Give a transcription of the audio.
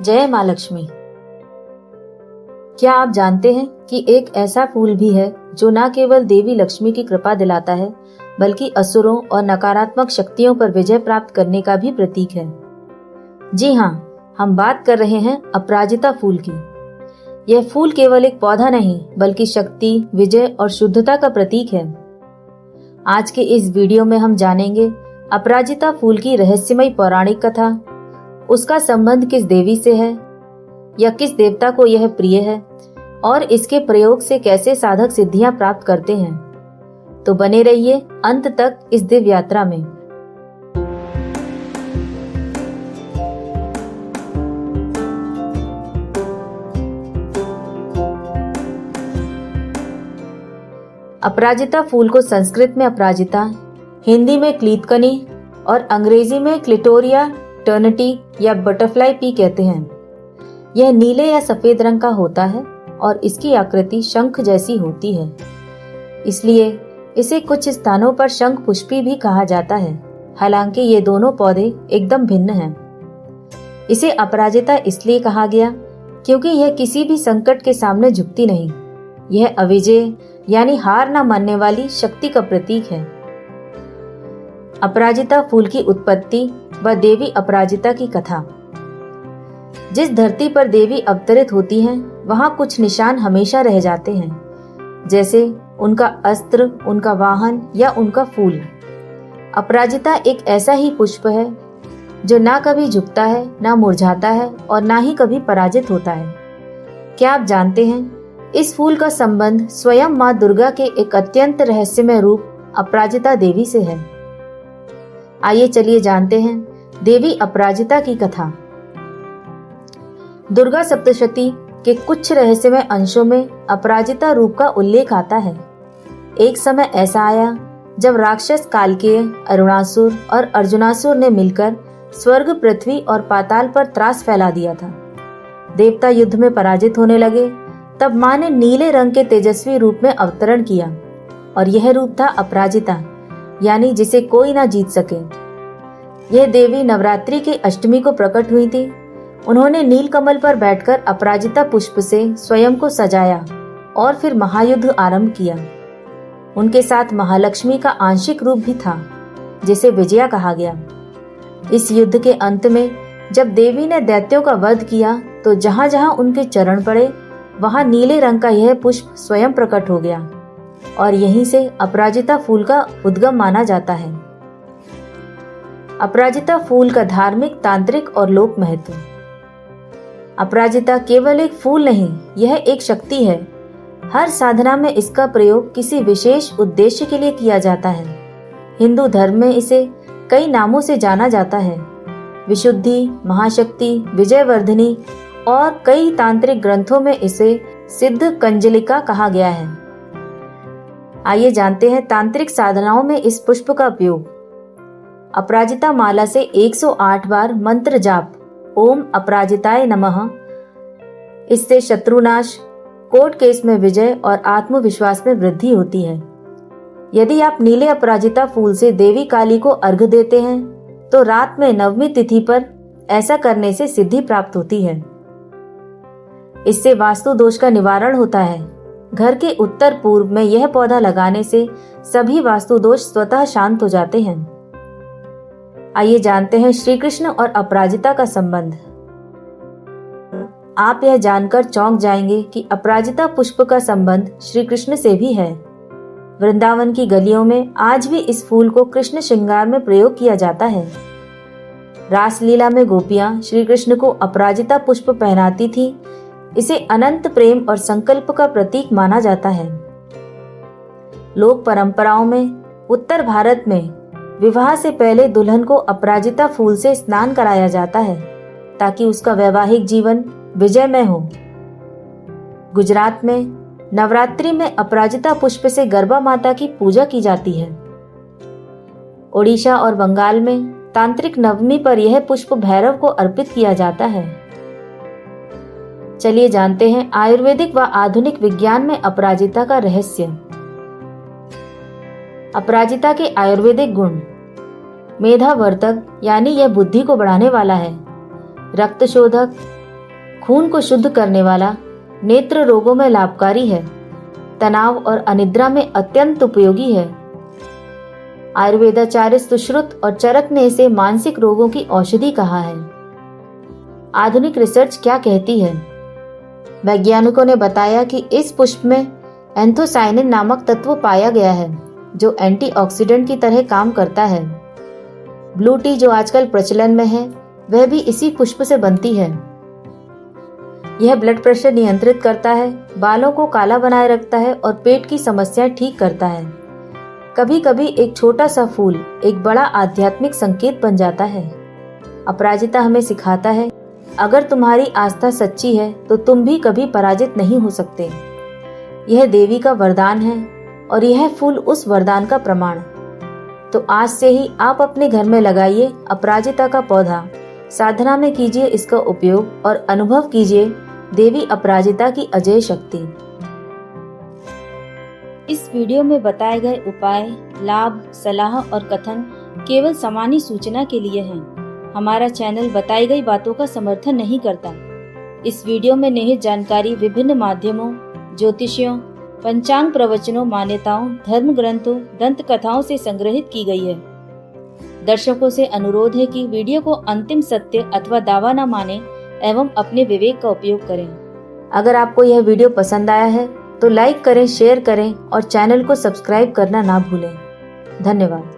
जय माँ लक्ष्मी। क्या आप जानते हैं कि एक ऐसा फूल भी है जो न केवल देवी लक्ष्मी की कृपा दिलाता है बल्कि असुरों और नकारात्मक शक्तियों पर विजय प्राप्त करने का भी प्रतीक है। जी हाँ, हम बात कर रहे हैं अपराजिता फूल की। यह फूल केवल एक पौधा नहीं बल्कि शक्ति, विजय और शुद्धता का प्रतीक है। आज के इस वीडियो में हम जानेंगे अपराजिता फूल की रहस्यमयी पौराणिक कथा, उसका संबंध किस देवी से है या किस देवता को यह प्रिय है और इसके प्रयोग से कैसे साधक सिद्धियां प्राप्त करते हैं। तो बने रहिए अंत तक इस दिव्य यात्रा में। अपराजिता फूल को संस्कृत में अपराजिता, हिंदी में क्लीतकनी और अंग्रेजी में क्लिटोरिया टर्निटी या बटरफ्लाई पी कहते हैं। यह नीले या सफेद रंग का होता है और इसकी आकृति शंख जैसी होती है, इसलिए इसे कुछ स्थानों पर शंख पुष्पी भी कहा जाता है। हालांकि ये दोनों पौधे एकदम भिन्न हैं। इसे अपराजिता इसलिए कहा गया क्योंकि यह किसी भी संकट के सामने झुकती नहीं। यह अविजेय यानी हार न मानने वाली शक्ति का प्रतीक है। अपराजिता फूल की उत्पत्ति व देवी अपराजिता की कथा। जिस धरती पर देवी अवतरित होती हैं, वहां कुछ निशान हमेशा रह जाते हैं, जैसे उनका अस्त्र, उनका वाहन या उनका फूल। अपराजिता एक ऐसा ही पुष्प है जो ना कभी झुकता है, ना मुरझाता है और ना ही कभी पराजित होता है। क्या आप जानते हैं, इस फूल का संबंध स्वयं माँ दुर्गा के एक अत्यंत रहस्यमय रूप अपराजिता देवी से है। आइए चलिए जानते हैं देवी अपराजिता की कथा। दुर्गा सप्तशती के कुछ रहस्यमय अंशों में अपराजिता रूप का उल्लेख आता है। एक समय ऐसा आया जब राक्षस कालकेय, अरुणासुर और अर्जुनासुर ने मिलकर स्वर्ग, पृथ्वी और पाताल पर त्रास फैला दिया था। देवता युद्ध में पराजित होने लगे। तब माँ ने नीले रंग के तेजस्वी रूप में अवतरण किया और यह रूप था अपराजिता, यानी जिसे कोई ना जीत सके। यह देवी नवरात्रि की अष्टमी को प्रकट हुई थी। उन्होंने नील कमल पर बैठकर अपराजिता पुष्प से स्वयं को सजाया और फिर महायुद्ध आरंभ किया। उनके साथ महालक्ष्मी का आंशिक रूप भी था, जिसे विजया कहा गया। इस युद्ध के अंत में जब देवी ने दैत्यों का वध किया तो जहां जहां उनके चरण पड़े वहां नीले रंग का यह पुष्प स्वयं प्रकट हो गया और यहीं से अपराजिता फूल का उद्गम माना जाता है। अपराजिता फूल का धार्मिक, तांत्रिक और लोक महत्व। अपराजिता केवल एक फूल नहीं, यह एक शक्ति है। हर साधना में इसका प्रयोग किसी विशेष उद्देश्य के लिए किया जाता है। हिंदू धर्म में इसे कई नामों से जाना जाता है: विशुद्धि, महाशक्ति, विजयवर्धिनी और कई तांत्रिक ग्रंथों में इसे सिद्ध कंजलिका कहा गया है। आइए जानते हैं तांत्रिक साधनाओं में इस पुष्प का उपयोग। अपराजिता माला से 108 बार मंत्र जाप, ओम अपराजिताय नमः। इससे शत्रुनाश, कोर्ट केस में विजय और आत्मविश्वास में वृद्धि होती है। यदि आप नीले अपराजिता फूल से देवी काली को अर्घ देते हैं तो रात में नवमी तिथि पर ऐसा करने से सिद्धि प्राप्त होती है। इससे वास्तु दोष का निवारण होता है। घर के उत्तर पूर्व में यह पौधा लगाने से सभी वास्तु दोष स्वतः शांत हो जाते हैं। आइए जानते हैं श्री कृष्ण और अपराजिता का संबंध। आप यह जानकर चौंक जाएंगे कि अपराजिता पुष्प का संबंध श्री कृष्ण से भी है। वृंदावन की गलियों में आज भी इस फूल को कृष्ण श्रृंगार में प्रयोग किया जाता है। रासलीला में गोपियां श्री कृष्ण को अपराजिता पुष्प पहनाती थी। इसे अनंत प्रेम और संकल्प का प्रतीक माना जाता है। लोक परंपराओं में उत्तर भारत में विवाह से पहले दुल्हन को अपराजिता फूल से स्नान कराया जाता है ताकि उसका वैवाहिक जीवन विजयमय हो। गुजरात में नवरात्रि में अपराजिता पुष्प से गरबा माता की पूजा की जाती है। ओडिशा और बंगाल में तांत्रिक नवमी पर यह पुष्प भैरव को अर्पित किया जाता है। चलिए जानते हैं आयुर्वेदिक व आधुनिक विज्ञान में अपराजिता का रहस्य। अपराजिता के आयुर्वेदिक गुण। मेधावर्धक यानी यह बुद्धि को बढ़ाने वाला है, रक्त शोधक, खून को शुद्ध करने वाला, नेत्र रोगों में लाभकारी है, तनाव और अनिद्रा में अत्यंत उपयोगी है। आयुर्वेदाचार्य सुश्रुत और चरक ने इसे मानसिक रोगों की औषधि कहा है। आधुनिक रिसर्च क्या कहती है? वैज्ञानिकों ने बताया कि इस पुष्प में एंथोसायनिन नामक तत्व पाया गया है जो एंटीऑक्सीडेंट की तरह काम करता है। ब्लू टी जो आजकल प्रचलन में है वह भी इसी पुष्प से बनती है। यह ब्लड प्रेशर नियंत्रित करता है, बालों को काला बनाए रखता है और पेट की समस्याएं ठीक करता है। कभी कभी एक छोटा सा फूल एक बड़ा आध्यात्मिक संकेत बन जाता है। अपराजिता हमें सिखाता है, अगर तुम्हारी आस्था सच्ची है तो तुम भी कभी पराजित नहीं हो सकते। यह देवी का वरदान है और यह फूल उस वरदान का प्रमाण। तो आज से ही आप अपने घर में लगाइए अपराजिता का पौधा, साधना में कीजिए इसका उपयोग और अनुभव कीजिए देवी अपराजिता की अजय शक्ति। इस वीडियो में बताए गए उपाय, लाभ, सलाह और कथन केवल सामान्य सूचना के लिए हैं। हमारा चैनल बताई गई बातों का समर्थन नहीं करता। इस वीडियो में निहित जानकारी विभिन्न माध्यमों, ज्योतिषियों, पंचांग प्रवचनों, मान्यताओं, धर्म ग्रंथों, दंत कथाओं से संग्रहित की गई है। दर्शकों से अनुरोध है कि वीडियो को अंतिम सत्य अथवा दावा न माने एवं अपने विवेक का उपयोग करें। अगर आपको यह वीडियो पसंद आया है तो लाइक करें, शेयर करें और चैनल को सब्सक्राइब करना ना भूलें। धन्यवाद।